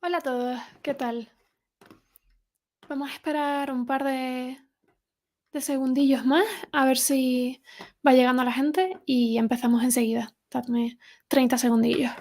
Hola a todos, ¿qué tal? Vamos a esperar un par de segundillos más a ver si va llegando la gente y empezamos enseguida. Dadme 30 segundillos.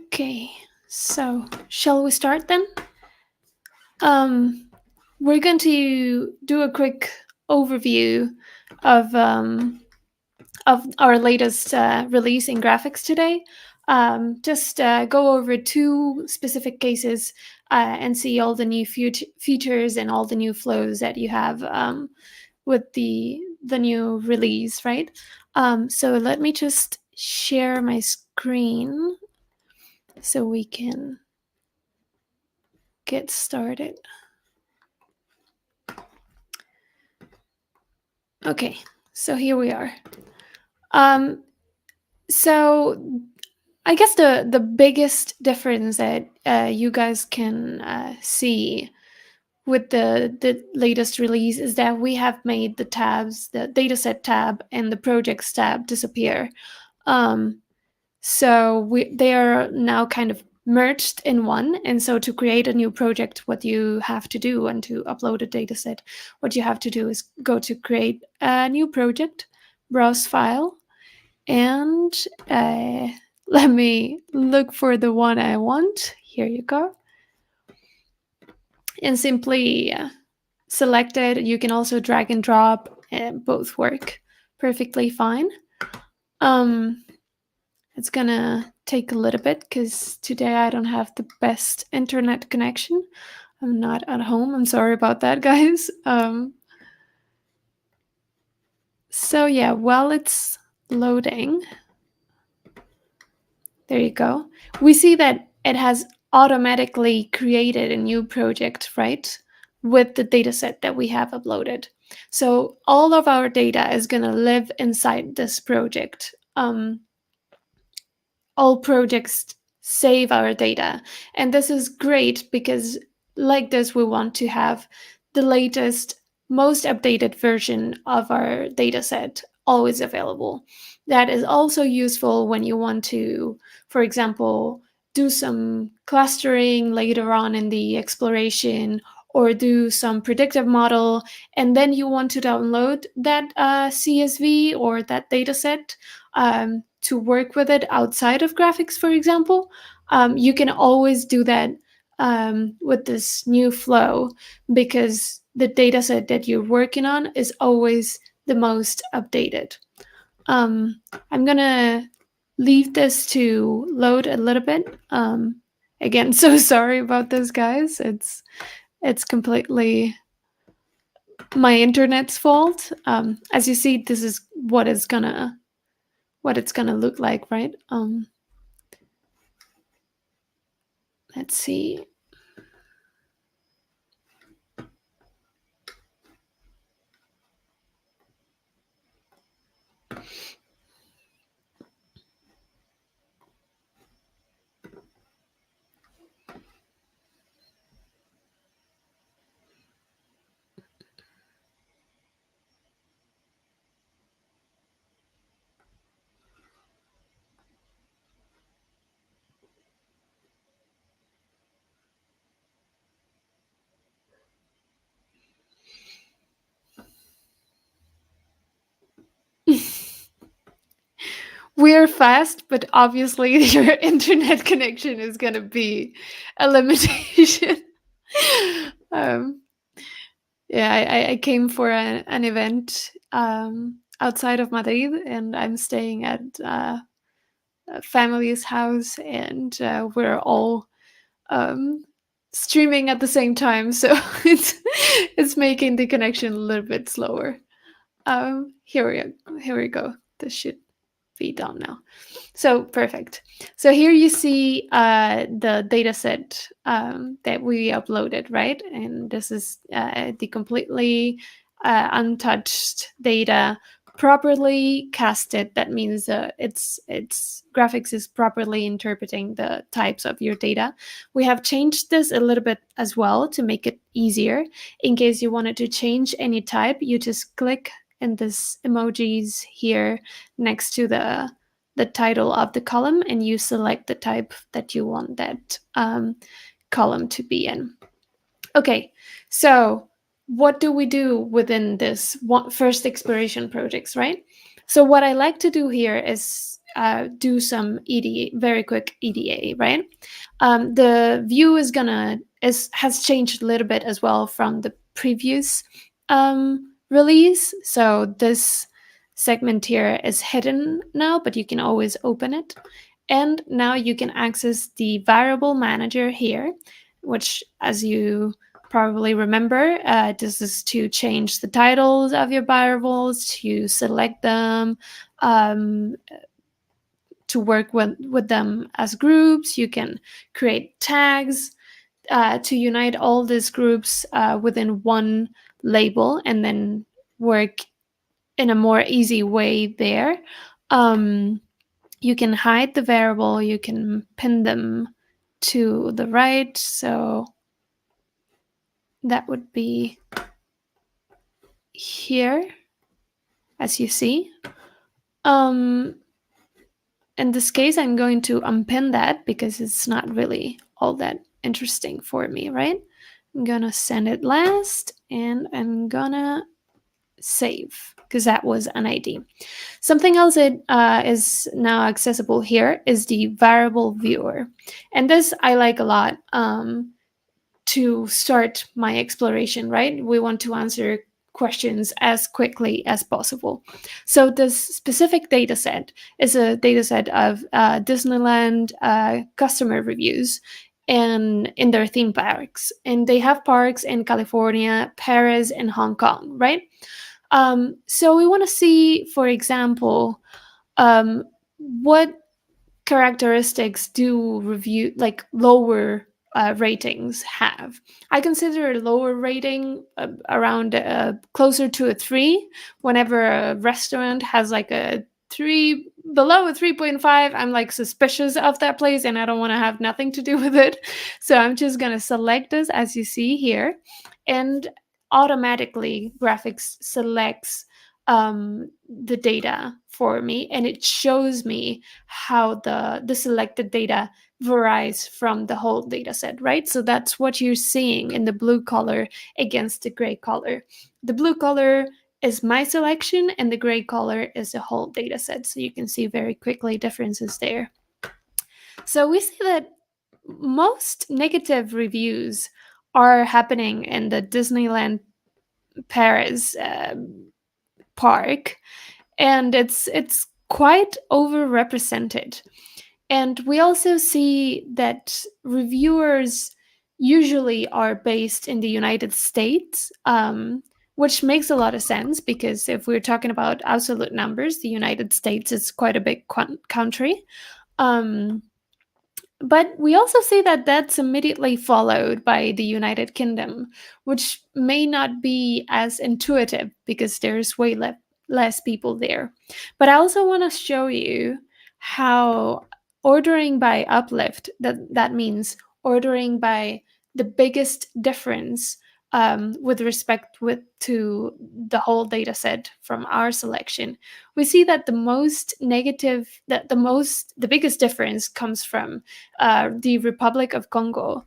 Okay, so shall we start then? We're going to do a quick overview of our latest release in Graphext today. Just go over two specific cases and see all the new features and all the new flows that you have with the new release, right? So let me just share my screen so we can get started. Okay, so here we are. So I guess the biggest difference that you guys can see with the latest release is that we have made the tabs, the dataset tab and the projects tab, disappear. So they are now kind of merged in one. And so to create a new project, what you have to do, and to upload a dataset, what you have to do is go to create a new project, browse file, and let me look for the one I want. Here you go. And simply select it. You can also drag and drop, and both work perfectly fine. It's gonna take a little bit because today I don't have the best internet connection. I'm not at home. I'm sorry about that, guys. So yeah, while it's loading, there you go. We see that it has automatically created a new project, right? With the dataset that we have uploaded. So all of our data is gonna live inside this project. All projects save our data. And this is great because, like this, we want to have the latest, most updated version of our dataset always available. That is also useful when you want to, for example, do some clustering later on in the exploration or do some predictive model, and then you want to download that CSV or that dataset to work with it outside of Graphext, for example. You can always do that with this new flow because the dataset that you're working on is always the most updated. I'm gonna leave this to load a little bit. Again, so sorry about this, guys. It's completely my internet's fault. As you see, this is what it's gonna look like, right? Let's see. We're fast, but obviously your internet connection is going to be a limitation. um, yeah, I came for an event outside of Madrid, and I'm staying at a family's house, and we're all um, streaming at the same time, so it's making the connection a little bit slower. Here we go. This should be done now. So perfect. So here you see the data set that we uploaded, right? And this is the completely untouched data, properly casted. That means it's Graphext is properly interpreting the types of your data. We have changed this a little bit as well to make it easier. In case you wanted to change any type, you just click in this emojis here next to the title of the column, and you select the type that you want that column to be in. Okay, so what do we do within this first exploration projects, right? So what I like to do here is do some EDA, very quick EDA, right? The view has changed a little bit as well from the previous release. So this segment here is hidden now, but you can always open it. And now you can access the variable manager here, which, as you probably remember, this is to change the titles of your variables, to select them, to work with them as groups. You can create tags to unite all these groups within one label, and then work in a more easy way there. You can hide the variable, you can pin them to the right, so that would be here, as you see. In this case, I'm going to unpin that because it's not really all that interesting for me, right? I'm gonna send it last, and I'm gonna save because that was an ID. Something else that is now accessible here is the variable viewer. And this I like a lot to start my exploration, right? We want to answer questions as quickly as possible. So this specific data set is a data set of Disneyland customer reviews and in their theme parks. And they have parks in California, Paris, and Hong Kong, right? So we want to see, for example, what characteristics do review like lower ratings have. I consider a lower rating around closer to a 3. Whenever a restaurant has like a 3, below a 3.5, I'm like suspicious of that place and I don't want to have nothing to do with it. So I'm just going to select this as you see here, and automatically Graphext selects the data for me, and it shows me how the selected data varies from the whole data set, right? So that's what you're seeing in the blue color against the gray color. The blue color is my selection, and the gray color is the whole data set. So you can see very quickly differences there. So we see that most negative reviews are happening in the Disneyland Paris park, and it's quite overrepresented. And we also see that reviewers usually are based in the United States, which makes a lot of sense because if we're talking about absolute numbers, the United States is quite a big country. But we also see that that's immediately followed by the United Kingdom, which may not be as intuitive because there's way less people there. But I also want to show you how ordering by uplift, that means ordering by the biggest difference with respect to the whole data set from our selection. We see that the biggest difference comes from the Republic of Congo,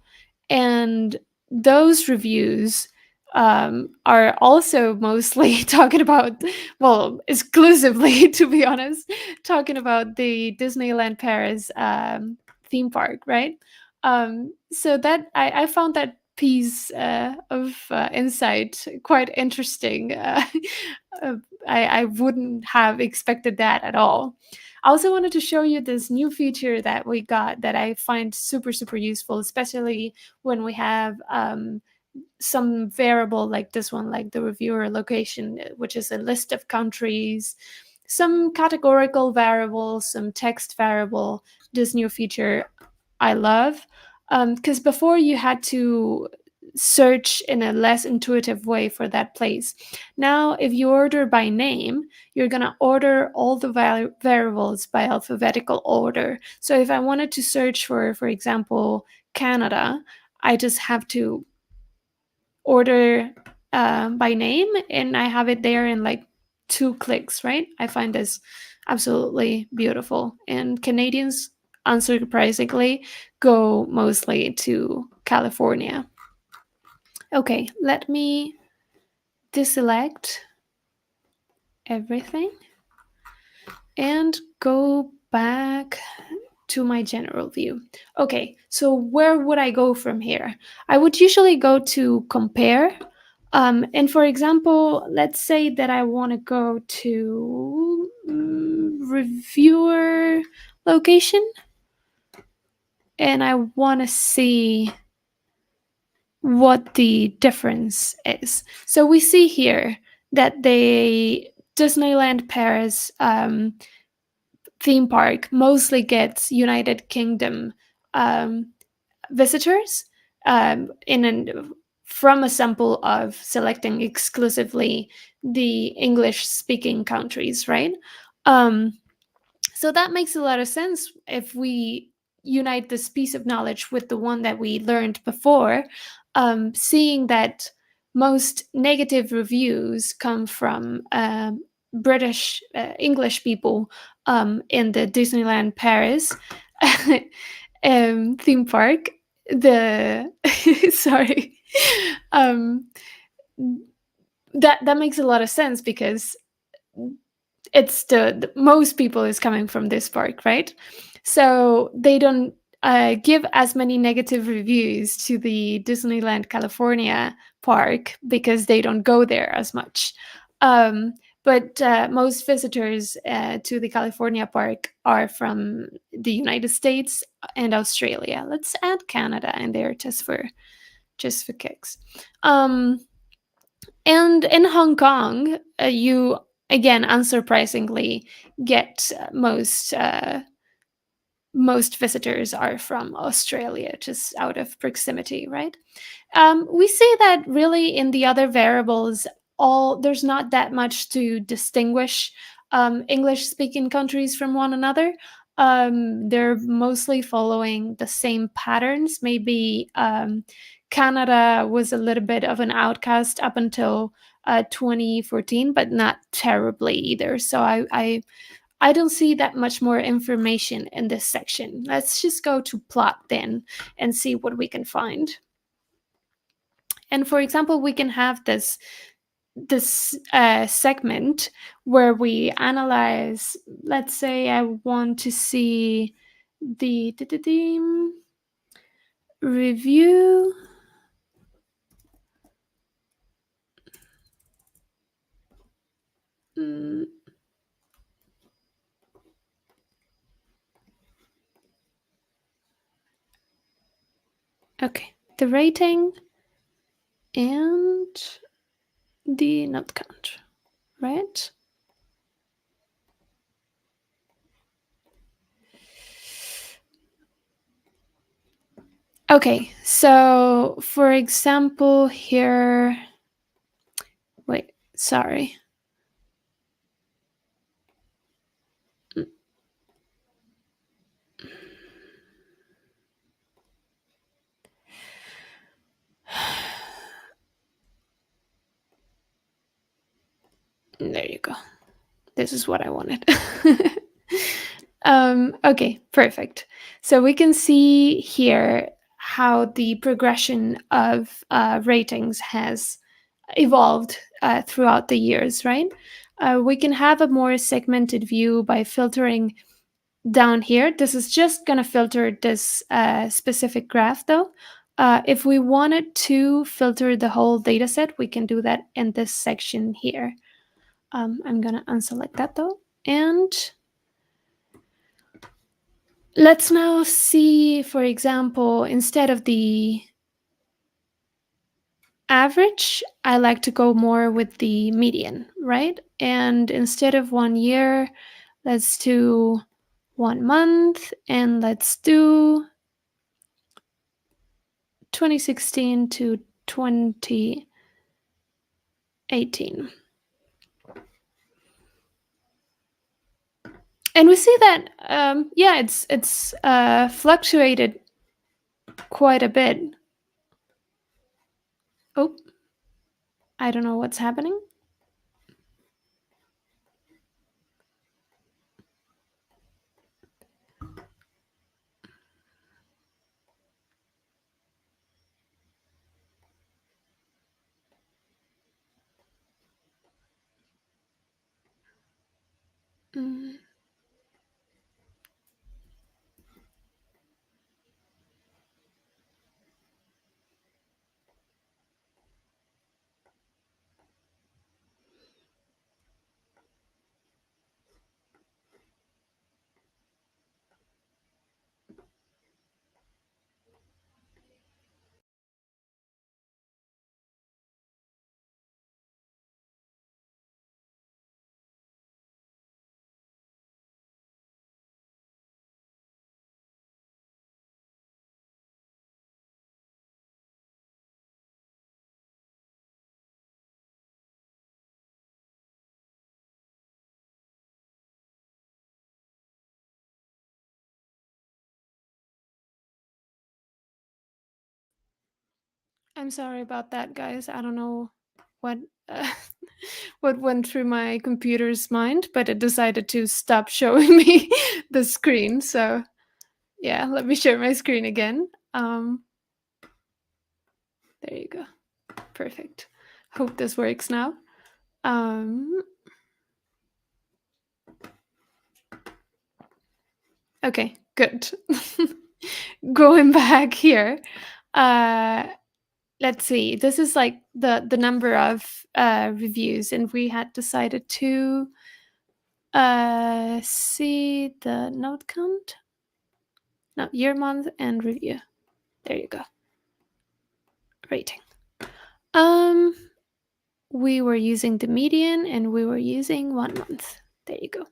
and those reviews are also mostly talking about, well, exclusively, to be honest, talking about the Disneyland Paris theme park, right? So that I found that piece of insight quite interesting. uh, I wouldn't have expected that at all. I also wanted to show you this new feature that we got that I find super, super useful, especially when we have some variable like this one, like the reviewer location, which is a list of countries, some categorical variable, some text variable. This new feature I love, because before you had to search in a less intuitive way for that place. Now, if you order by name, you're going to order all the variables by alphabetical order. So if I wanted to search for example, Canada, I just have to order by name and I have it there in like 2 clicks, right? I find this absolutely beautiful. And Canadians, unsurprisingly, go mostly to California. Okay, let me deselect everything and go back to my general view. Okay, so where would I go from here? I would usually go to compare. And for example, let's say that I want to go to reviewer location and I want to see what the difference is. So we see here that the Disneyland Paris theme park mostly gets United Kingdom um, visitors from a sample of selecting exclusively the English speaking countries, right? Um, so that makes a lot of sense if we unite this piece of knowledge with the one that we learned before, seeing that most negative reviews come from British English people in the Disneyland Paris theme park. The sorry, um, that makes a lot of sense because it's the most people is coming from this park, right? So they don't give as many negative reviews to the Disneyland California park because they don't go there as much. Um, but most visitors to the California park are from the United States and Australia. Let's add Canada in there just for kicks. And in Hong Kong, you again, unsurprisingly, get most visitors are from Australia, just out of proximity, right? We see that really in the other variables, all there's not that much to distinguish English-speaking countries from one another. They're mostly following the same patterns. Maybe Canada was a little bit of an outcast up until 2014, but not terribly either. So I don't see that much more information in this section. Let's just go to plot then and see what we can find. And for example, we can have this segment where we analyze. Let's say I want to see the review. Mm, okay, the rating and the note count, right? Okay, so for example here, wait, sorry. There you go. This is what I wanted. Okay, perfect. So we can see here how the progression of ratings has evolved throughout the years, right? We can have a more segmented view by filtering down here. This is just going to filter this specific graph though. If we wanted to filter the whole data set, we can do that in this section here. I'm going to unselect that though. And let's now see, for example, instead of the average, I like to go more with the median, right? And instead of 1 year, let's do 1 month, and let's do 2016 to 2018. And we see that, yeah, it's fluctuated quite a bit. Oh, I don't know what's happening. Mm. I'm sorry about that, guys. I don't know what uh, what went through my computer's mind, but it decided to stop showing me the screen. So yeah, let me share my screen again. There you go. Perfect. Hope this works now. Um, okay, good. Going back here. Uh, let's see. This is like the number of reviews, and we had decided to see the note count. No, year, month, and review. There you go. Rating. Um, we were using the median, and we were using 1 month. There you go.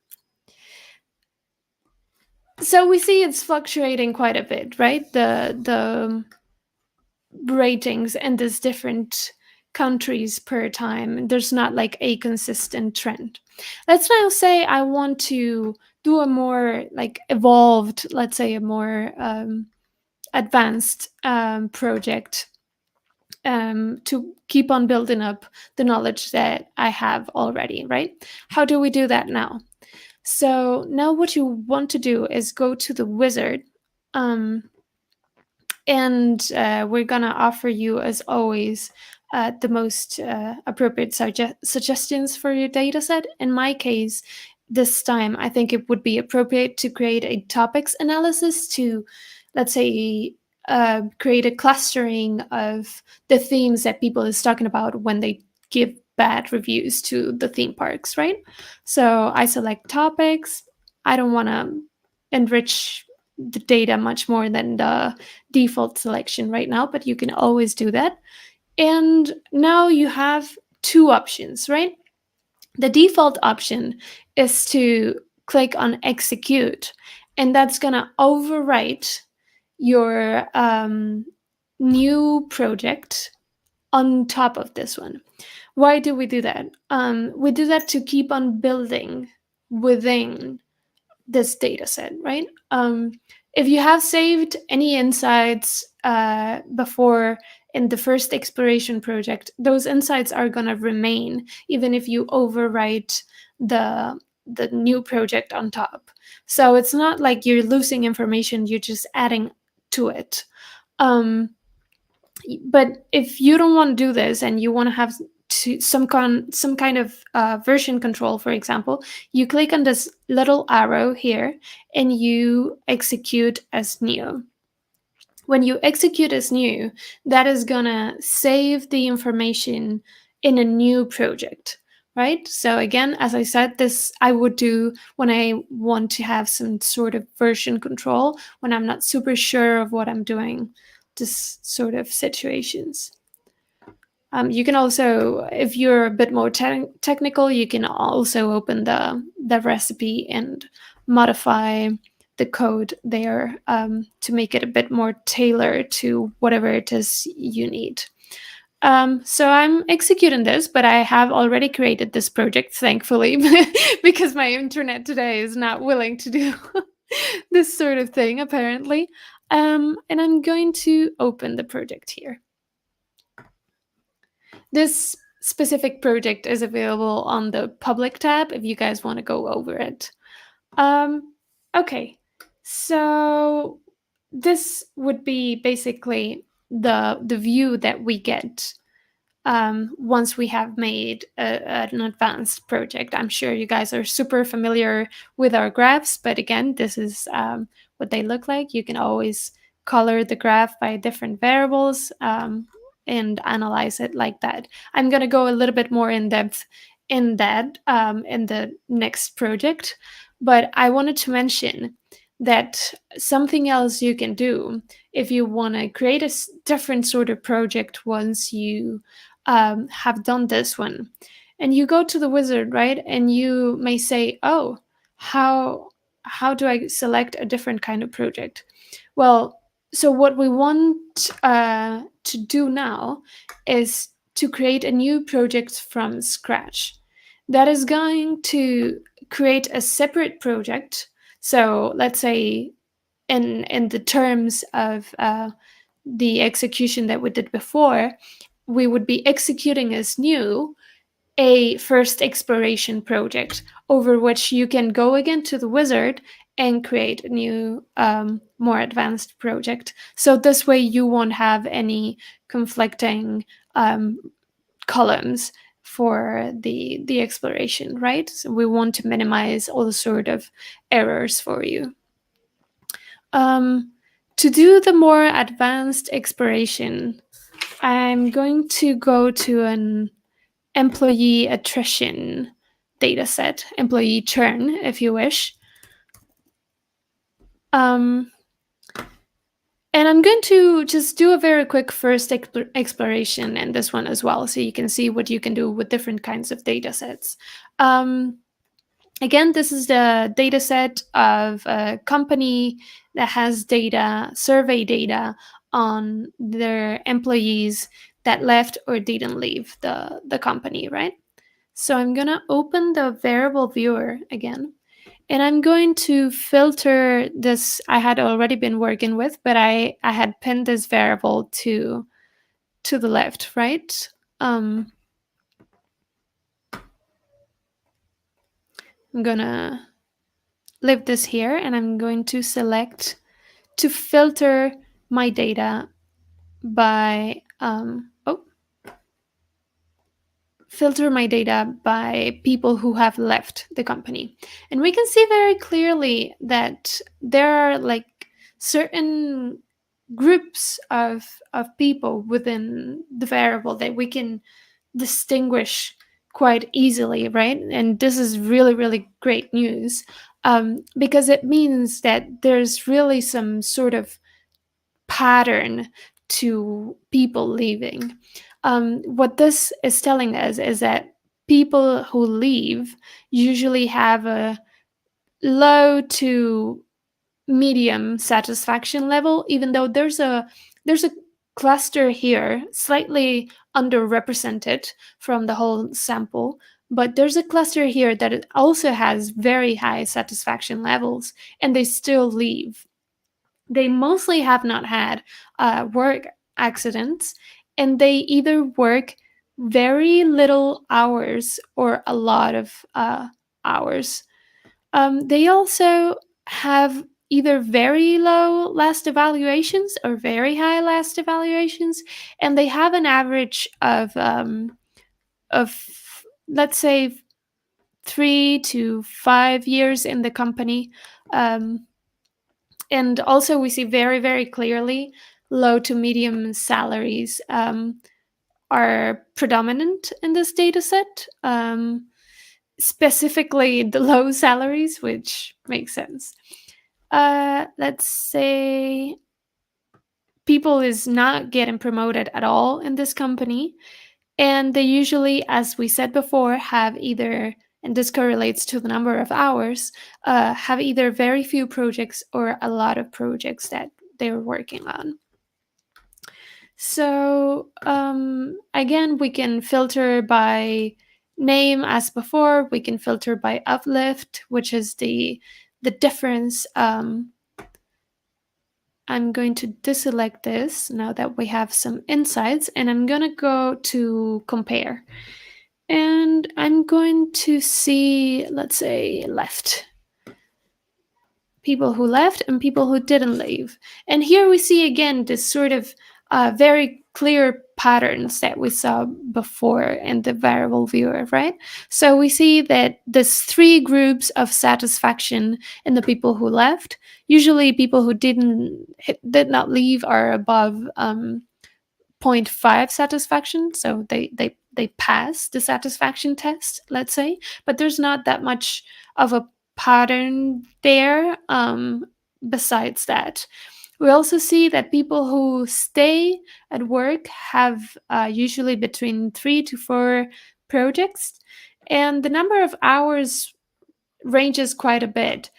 So we see it's fluctuating quite a bit, right? The ratings in these different countries per time. There's not like a consistent trend. Let's now say I want to do a more like evolved, let's say a more advanced project to keep on building up the knowledge that I have already, right? How do we do that now? So now what you want to do is go to the wizard, and we're gonna offer you, as always, the most appropriate suggestions for your data set. In my case, this time, I think it would be appropriate to create a topics analysis to, let's say, create a clustering of the themes that people is talking about when they give bad reviews to the theme parks, right? So I select topics. I don't want to enrich the data much more than the default selection right now, but you can always do that. And now you have two options, right? The default option is to click on execute, and that's going to overwrite your new project on top of this one. Why do we do that? We do that to keep on building within this data set, right? If you have saved any insights before in the first exploration project, those insights are going to remain even if you overwrite the new project on top. So it's not like you're losing information, you're just adding to it. But if you don't want to do this and you want to have to some kind of version control, for example, you click on this little arrow here and you execute as new. When you execute as new, that is gonna save the information in a new project, right? So again, as I said, this I would do when I want to have some sort of version control, when I'm not super sure of what I'm doing, this sort of situations. You can also, if you're a bit more technical, you can also open the recipe and modify the code there to make it a bit more tailored to whatever it is you need. So I'm executing this, but I have already created this project, thankfully, because my internet today is not willing to do this sort of thing, apparently. And I'm going to open the project here. This specific project is available on the public tab if you guys want to go over it. Okay, so this would be basically the view that we get once we have made an advanced project. I'm sure you guys are super familiar with our graphs, but again, this is what they look like. You can always color the graph by different variables and analyze it like that. I'm going to go a little bit more in depth in that in the next project, but I wanted to mention that something else you can do if you want to create a different sort of project once you have done this one, and you go to the wizard, right? And you may say, oh, how do I select a different kind of project? Well, so what we want to do now is to create a new project from scratch. That is going to create a separate project. So let's say in the terms of the execution that we did before, we would be executing as new a first exploration project over which you can go again to the wizard and create a new, more advanced project. So this way you won't have any conflicting columns for the exploration, right? So we want to minimize all sort of errors for you. To do the more advanced exploration, I'm going to go to an employee attrition dataset, employee churn, if you wish. And I'm going to just do a very quick first exploration in this one as well, so you can see what you can do with different kinds of datasets. Again, this is the dataset of a company that has data, survey data on their employees that left or didn't leave the company, right? So I'm going to open the variable viewer again, and I'm going to filter this. I had already been working with, but I had pinned this variable to the left, right? I'm going to leave this here, and I'm going to select to filter my data by filter my data by people who have left the company. And we can see very clearly that there are like certain groups of people within the variable that we can distinguish quite easily, right? And this is really, really great news, because it means that there's really some sort of pattern to people leaving. What this is telling us is that people who leave usually have a low to medium satisfaction level, even though there's a cluster here slightly underrepresented from the whole sample, but there's a cluster here that it also has very high satisfaction levels, and they still leave. They mostly have not had work accidents, and they either work very little hours or a lot of hours. They also have either very low last evaluations or very high last evaluations, and they have an average of let's say 3 to 5 years in the company. And also we see very, very clearly low to medium salaries are predominant in this data set, specifically the low salaries, which makes sense. Let's say people is not getting promoted at all in this company, and they usually, as we said before, have either, and this correlates to the number of hours, have either very few projects or a lot of projects that they're working on. So again, we can filter by name as before. We can filter by uplift, which is the difference. I'm going to deselect this now that we have some insights, and I'm going to go to compare. And I'm going to see, let's say, left. People who left and people who didn't leave. And here we see again this sort of very clear patterns that we saw before in the variable viewer, right? So we see that there's 3 groups of satisfaction in the people who left. Usually people who did not leave are above 0.5 satisfaction, so they pass the satisfaction test, let's say, but there's not that much of a pattern there. Besides that, we also see that people who stay at work have usually between 3 to 4 projects, and the number of hours ranges quite a bit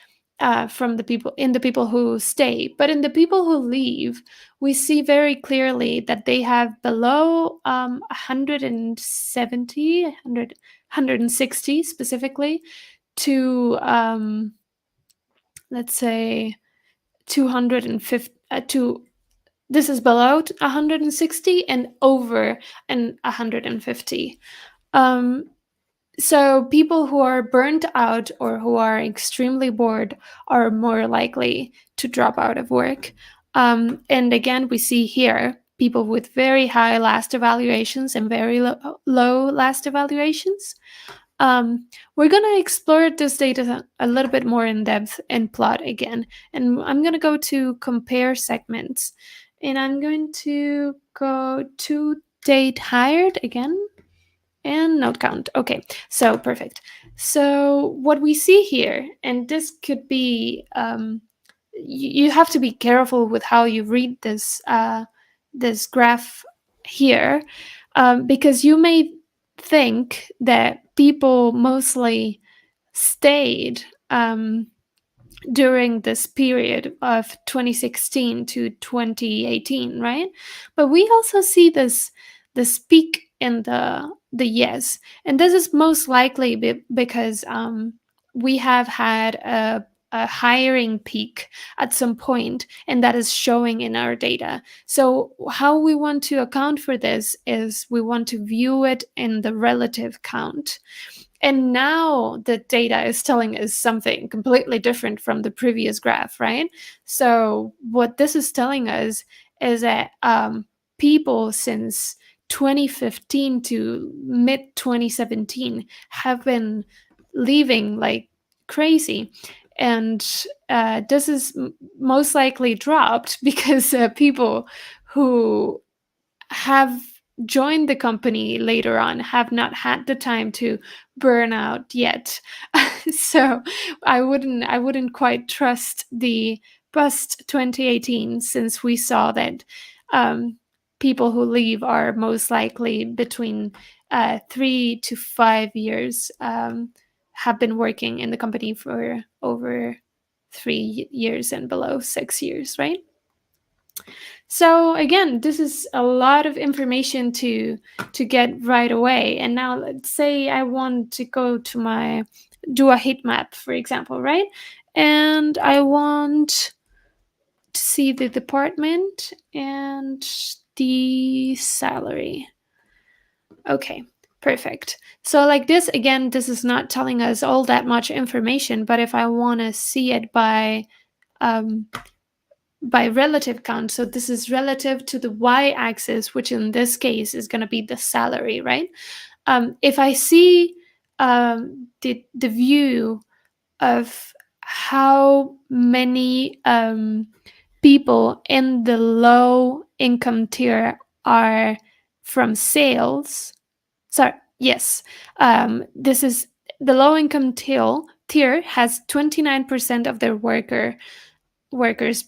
from the people who stay. But in the people who leave, we see very clearly that they have below 170, 160 specifically, to let's say 250 to this is below 160 and over 150. So people who are burnt out or who are extremely bored are more likely to drop out of work. And again, we see here people with very high last evaluations and very low last evaluations. We're going to explore this data a little bit more in depth and plot again. And I'm going to go to compare segments. And I'm going to go to date hired again. And node count. Okay, so perfect. So what we see here, and this could be, you have to be careful with how you read this this graph here, because you may think that people mostly stayed during this period of 2016 to 2018, right? But we also see this peak in the yes, and this is most likely because we have had a hiring peak at some point, and that is showing in our data. So how we want to account for this is we want to view it in the relative count. And now the data is telling us something completely different from the previous graph, right? So what this is telling us is that people since 2015 to mid 2017 have been leaving like crazy. And this is most likely dropped because people who have joined the company later on have not had the time to burn out yet. So I wouldn't quite trust the post 2018, since we saw that people who leave are most likely between 3 to 5 years, have been working in the company for over 3 years and below 6 years, right? So again, this is a lot of information to get right away. And now let's say I want to go to do a heat map, for example, right? And I want to see the department and the salary. Okay, perfect. So like this, again, this is not telling us all that much information, but if I want to see it by relative count, so this is relative to the y-axis, which in this case is going to be the salary, right? if I see the view of how many people in the low income tier are from sales. Sorry, yes, this is the low income tier has 29% of their workers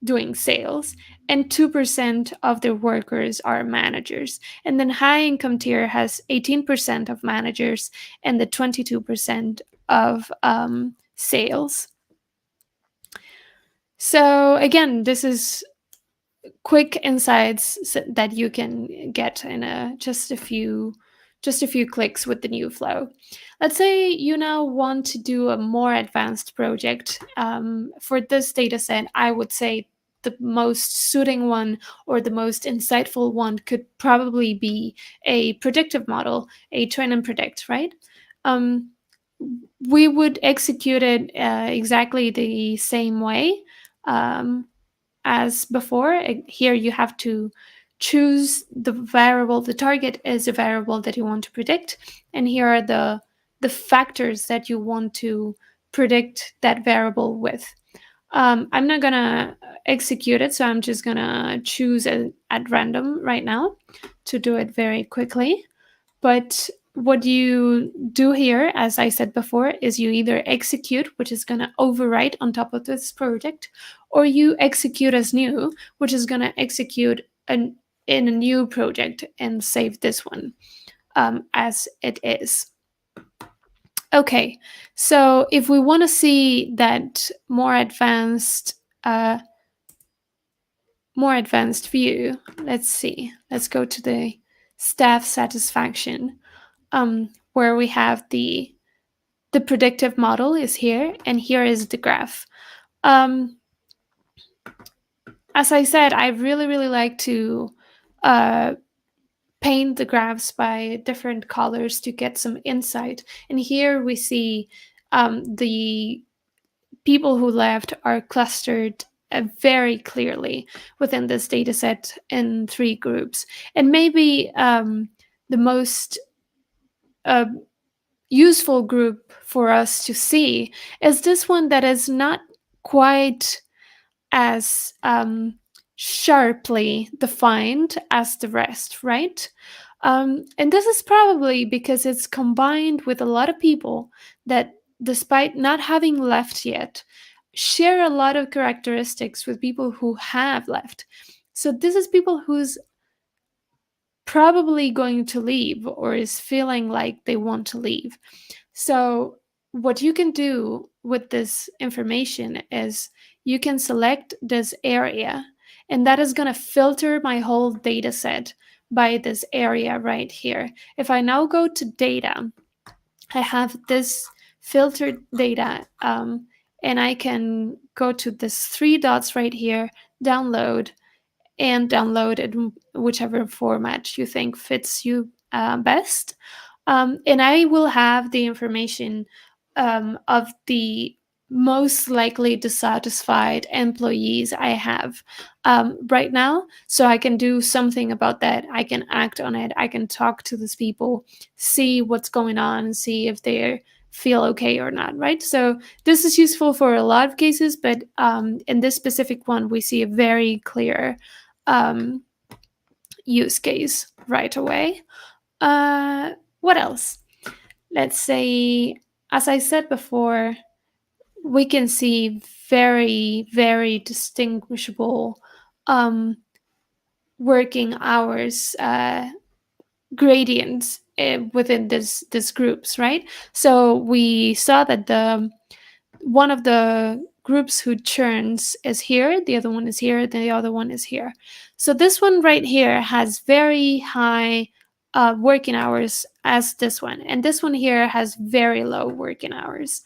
doing sales, and 2% of their workers are managers. And then high income tier has 18% of managers and the 22% of sales. So again, this is quick insights that you can get in just a few clicks with the new flow. Let's say you now want to do a more advanced project. For this data set, I would say the most suiting one or the most insightful one could probably be a predictive model, a train and predict, right? Um, we would execute it exactly the same way. As before. Here you have to choose the variable. The target is a variable that you want to predict, and here are the factors that you want to predict that variable with. I'm not gonna execute it, so I'm just gonna choose at random right now to do it very quickly. But what you do here, as I said before, is you either execute, which is going to overwrite on top of this project, or you execute as new, which is going to execute in a new project and save this one as it is. Okay, so if we want to see that more advanced view, let's see. Let's go to the staff satisfaction. Where we have the predictive model is here, and here is the graph. As I said, I really like to paint the graphs by different colors to get some insight. And here we see the people who left are clustered very clearly within this data set in 3 groups. And maybe the most useful group for us to see is this one that is not quite as sharply defined as the rest, right? And this is probably because it's combined with a lot of people that, despite not having left yet, share a lot of characteristics with people who have left. So this is people who's probably going to leave or is feeling like they want to leave. So what you can do with this information is you can select this area, and that is going to filter my whole data set by this area right here. If I now go to data, I have this filtered data, and I can go to this 3 dots right here, download, and download it in whichever format you think fits you best. And I will have the information of the most likely dissatisfied employees I have right now. So I can do something about that. I can act on it. I can talk to these people, see what's going on, and see if they feel okay or not, right? So this is useful for a lot of cases, but in this specific one, we see a very clear use case right away. What else? Let's say, as I said before, we can see very distinguishable working hours gradients within this groups, right? So we saw that the one of the groups who churns is here, the other one is here, the other one is here. So this one right here has very high working hours as this one, and this one here has very low working hours.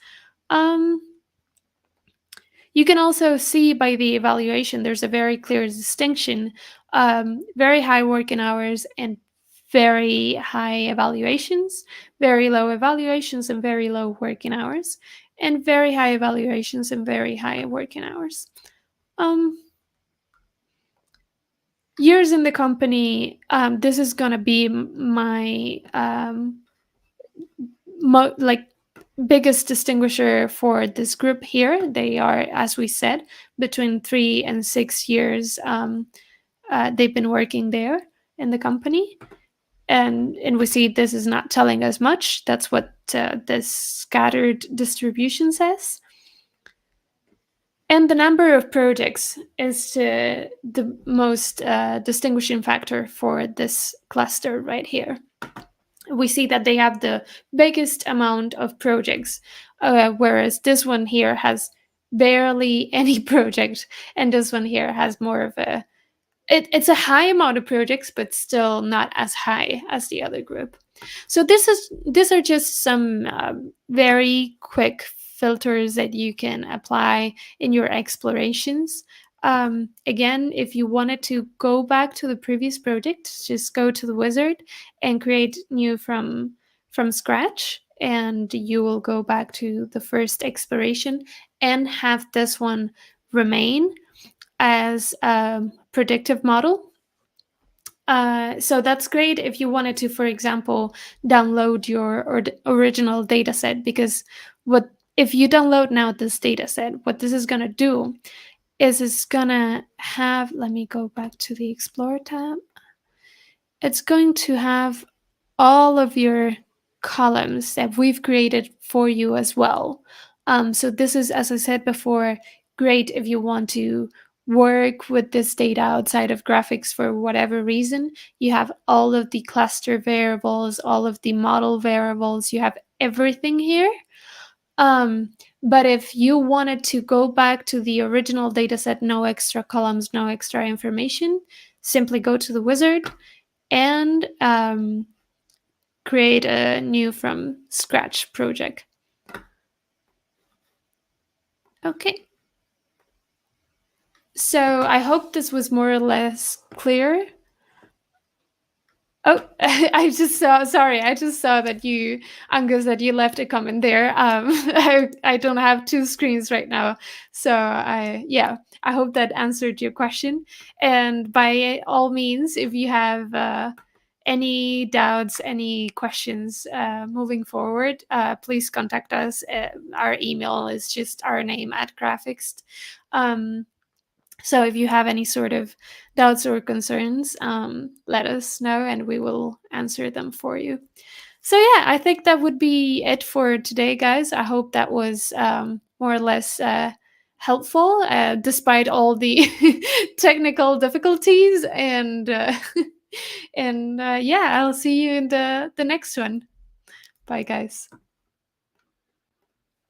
You can also see by the evaluation, there's a very clear distinction, very high working hours and very high evaluations, very low evaluations and very low working hours, and very high evaluations and very high working hours. years in the company, this is gonna be my like biggest distinguisher for this group here. They are, as we said, between 3 and 6 years. They've been working there in the company, and we see this is not telling us much. That's what this scattered distribution says. And the number of projects is the most distinguishing factor for this cluster right here. We see that they have the biggest amount of projects, whereas this one here has barely any project, and this one here has more of a it's a high amount of projects, but still not as high as the other group. So these are just some very quick filters that you can apply in your explorations. Again, if you wanted to go back to the previous project, just go to the wizard and create new from scratch, and you will go back to the first exploration and have this one remain as a predictive model. So that's great if you wanted to, for example, download your original data set, because what if you download now this data set, what this is going to do is it's going to have, let me go back to the Explore tab. It's going to have all of your columns that we've created for you as well. So this is, as I said before, great if you want to work with this data outside of Graphext for whatever reason. You have all of the cluster variables, all of the model variables, you have everything here. But if you wanted to go back to the original data set, no extra columns, no extra information, simply go to the wizard and create a new from scratch project. Okay. So I hope this was more or less clear. Oh, I just saw. Sorry, I just saw that you, Angus, that you left a comment there. I don't have two screens right now, so I hope that answered your question. And by all means, if you have any doubts, any questions moving forward, please contact us. Our email is just our name at Graphext. So if you have any sort of doubts or concerns, let us know and we will answer them for you. So yeah, I think that would be it for today, guys. I hope that was more or less helpful, despite all the technical difficulties. And yeah, I'll see you in the next one. Bye, guys.